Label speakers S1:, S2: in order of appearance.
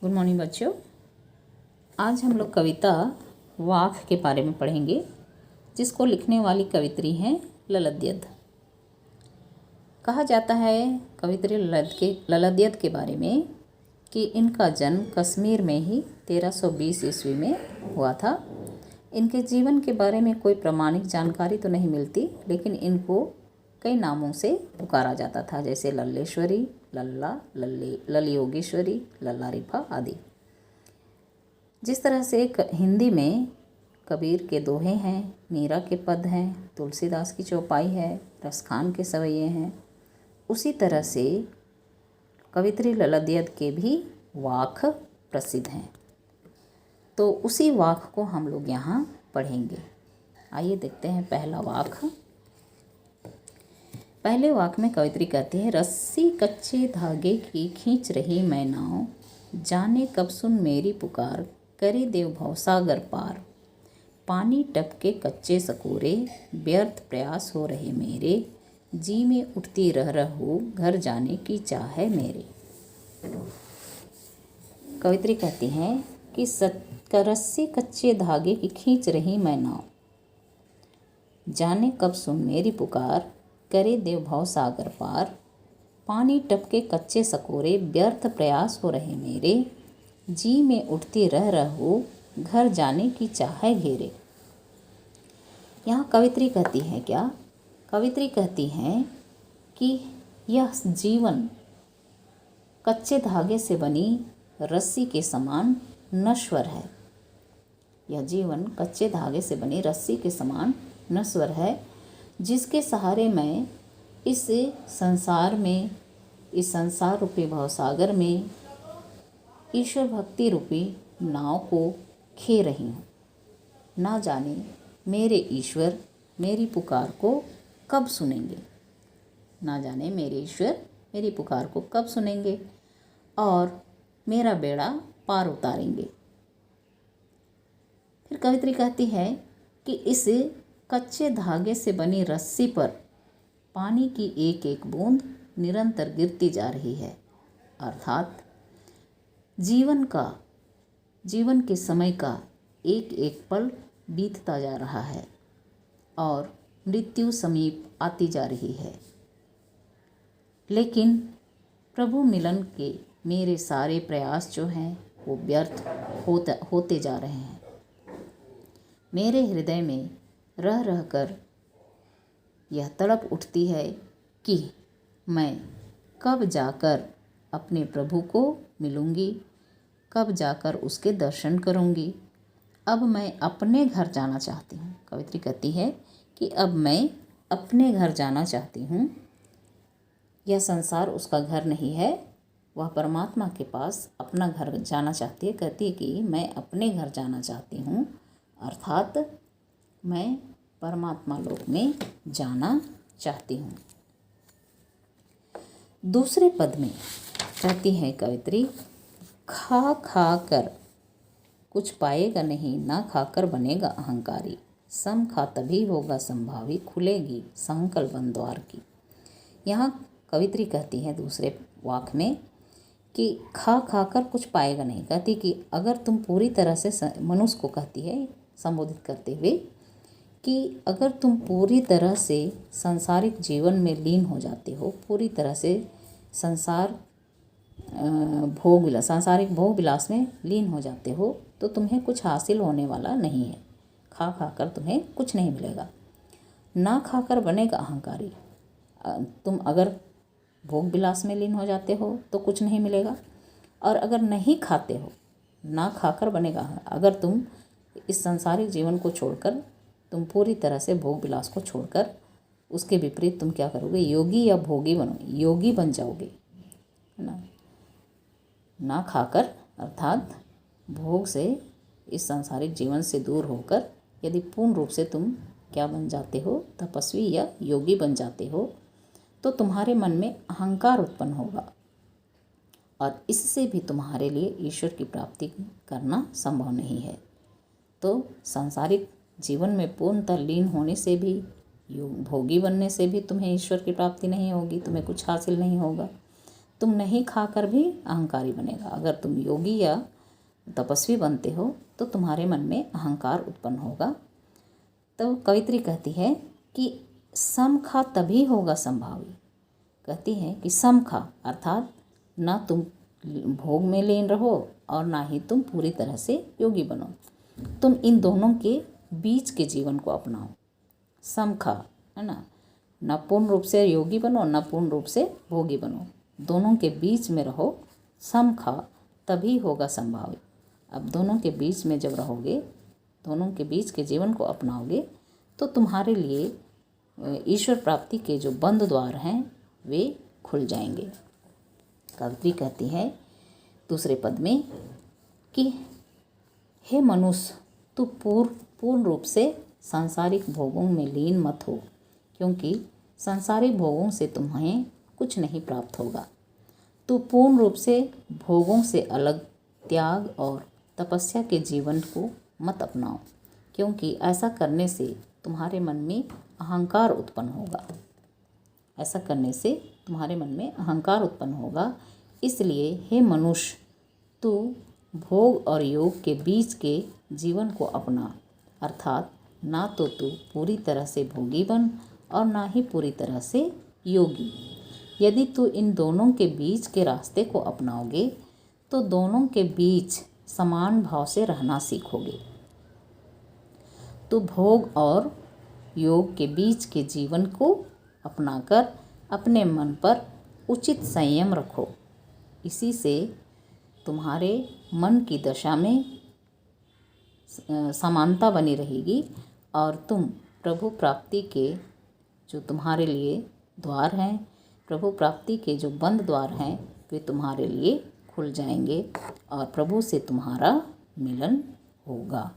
S1: Good morning बच्चों। आज हम लोग कविता वाक के बारे में पढ़ेंगे, जिसको लिखने वाली कवित्री हैं ललद्यद। कहा जाता है कवित्री ललद्यद के बारे में कि इनका जन्म कश्मीर में ही 1320 ईस्वी में हुआ था। इनके जीवन के बारे में कोई प्रमाणिक जानकारी तो नहीं मिलती, लेकिन इनको कई नामों से पुकारा जाता था, जैसे लल्लेश्वरी, लल्ला, लल योगेश्वरी, लल्ला रिफा आदि। जिस तरह से हिंदी में कबीर के दोहे हैं, मीरा के पद हैं, तुलसीदास की चौपाई है, रसखान के सवैये हैं, उसी तरह से कवित्री ललद्यद के भी वाक प्रसिद्ध हैं। तो उसी वाक को हम लोग यहाँ पढ़ेंगे। आइए देखते हैं पहला वाक। पहले वाक में कवित्री कहती है, रस्सी कच्चे धागे की खींच रही मैं नाव, जाने कब सुन मेरी पुकार, करे देव भवसागर पार। पानी टपके कच्चे सकोरे, व्यर्थ प्रयास हो रहे मेरे, जी में उठती रह रहूं, घर जाने की चाह है मेरे। कवित्री कहती हैं कि रस्सी कच्चे धागे की खींच रही मैं नाव, जाने कब सुन मेरी पुकार, करे देव भव सागर पार। पानी टपके कच्चे सकोरे, व्यर्थ प्रयास हो रहे मेरे, जी में उठती रह रहूं, घर जाने की चाह घेरे। यहाँ कवित्री कहती है क्या? कवित्री कहती हैं कि यह जीवन कच्चे धागे से बनी रस्सी के समान नश्वर है। यह जीवन कच्चे धागे से बनी रस्सी के समान नश्वर है, जिसके सहारे मैं इस संसार रूपी भवसागर में ईश्वर भक्ति रूपी नाव को खे रही हूँ। ना जाने मेरे ईश्वर मेरी पुकार को कब सुनेंगे, ना जाने मेरे ईश्वर मेरी पुकार को कब सुनेंगे और मेरा बेड़ा पार उतारेंगे। फिर कवित्री कहती है कि इस कच्चे धागे से बनी रस्सी पर पानी की एक एक बूंद निरंतर गिरती जा रही है, अर्थात जीवन के समय का एक एक पल बीतता जा रहा है और मृत्यु समीप आती जा रही है। लेकिन प्रभु मिलन के मेरे सारे प्रयास जो हैं वो व्यर्थ होते जा रहे हैं। मेरे हृदय में रह रहकर यह तड़प उठती है कि मैं कब जाकर अपने प्रभु को मिलूँगी, कब जाकर उसके दर्शन करूँगी। अब मैं अपने घर जाना चाहती हूँ। कवित्री कहती है कि अब मैं अपने घर जाना चाहती हूँ। यह संसार उसका घर नहीं है, वह परमात्मा के पास अपना घर जाना चाहती है। कहती है कि मैं अपने घर जाना चाहती हूँ, अर्थात मैं परमात्मा लोक में जाना चाहती हूँ। दूसरे पद में कहती है कवित्री, खा खा कर कुछ पाएगा नहीं, ना खाकर बनेगा अहंकारी, सम खा तभी होगा संभावी, खुलेगी संकल बन द्वार की। यहाँ कवित्री कहती है दूसरे वाक में कि खा खा कर कुछ पाएगा नहीं। कहती कि अगर तुम पूरी तरह से, मनुष्य को कहती है संबोधित करते हुए, कि अगर तुम पूरी तरह से सांसारिक जीवन में लीन हो जाते हो, पूरी तरह से सांसारिक भोग विलास में लीन हो जाते हो, तो तुम्हें कुछ हासिल होने वाला नहीं है। खा खा कर तुम्हें कुछ नहीं मिलेगा। ना खाकर बनेगा अहंकारी। तुम अगर भोग विलास में लीन हो जाते हो तो कुछ नहीं मिलेगा, और अगर नहीं खाते हो, ना खाकर बनेगा। अगर तुम इस सांसारिक जीवन को छोड़कर, तुम पूरी तरह से भोग विलास को छोड़कर उसके विपरीत तुम क्या करोगे? योगी या भोगी बनोगे, योगी बन जाओगे, है ना। ना खाकर अर्थात भोग से, इस सांसारिक जीवन से दूर होकर यदि पूर्ण रूप से तुम क्या बन जाते हो? तपस्वी या योगी बन जाते हो, तो तुम्हारे मन में अहंकार उत्पन्न होगा और इससे भी तुम्हारे लिए ईश्वर की प्राप्ति करना संभव नहीं है। तो सांसारिक जीवन में पूर्णतः लीन होने से भी, भोगी बनने से भी तुम्हें ईश्वर की प्राप्ति नहीं होगी, तुम्हें कुछ हासिल नहीं होगा। तुम नहीं खाकर भी अहंकारी बनेगा। अगर तुम योगी या तपस्वी बनते हो तो तुम्हारे मन में अहंकार उत्पन्न होगा। तो कवित्री कहती है कि सम खा तभी होगा संभावी। कहती है कि सम खा अर्थात ना तुम भोग में लीन रहो और ना ही तुम पूरी तरह से योगी बनो। तुम इन दोनों के बीच के जीवन को अपनाओ। सम खा, है ना पूर्ण रूप से योगी बनो ना पूर्ण रूप से भोगी बनो, दोनों के बीच में रहो। सम खा तभी होगा संभावी। अब दोनों के बीच में जब रहोगे, दोनों के बीच के जीवन को अपनाओगे तो तुम्हारे लिए ईश्वर प्राप्ति के जो बंद द्वार हैं वे खुल जाएंगे। कवित्री कहती है दूसरे पद में कि हे मनुष्य, तू पूर्ण रूप से सांसारिक भोगों में लीन मत हो, क्योंकि सांसारिक भोगों से तुम्हें कुछ नहीं प्राप्त होगा। तू पूर्ण रूप से भोगों से अलग त्याग और तपस्या के जीवन को मत अपनाओ, क्योंकि ऐसा करने से तुम्हारे मन में अहंकार उत्पन्न होगा। ऐसा करने से तुम्हारे मन में अहंकार उत्पन्न होगा। इसलिए हे मनुष्य, तू भोग और योग के बीच के जीवन को अपना, अर्थात ना तो तू पूरी तरह से भोगी बन और ना ही पूरी तरह से योगी। यदि तू इन दोनों के बीच के रास्ते को अपनाओगे तो दोनों के बीच समान भाव से रहना सीखोगे। तो भोग और योग के बीच के जीवन को अपनाकर अपने मन पर उचित संयम रखो। इसी से तुम्हारे मन की दशा में समानता बनी रहेगी और तुम प्रभु प्राप्ति के जो तुम्हारे लिए द्वार हैं, प्रभु प्राप्ति के जो बंद द्वार हैं, वे तुम्हारे लिए खुल जाएंगे और प्रभु से तुम्हारा मिलन होगा।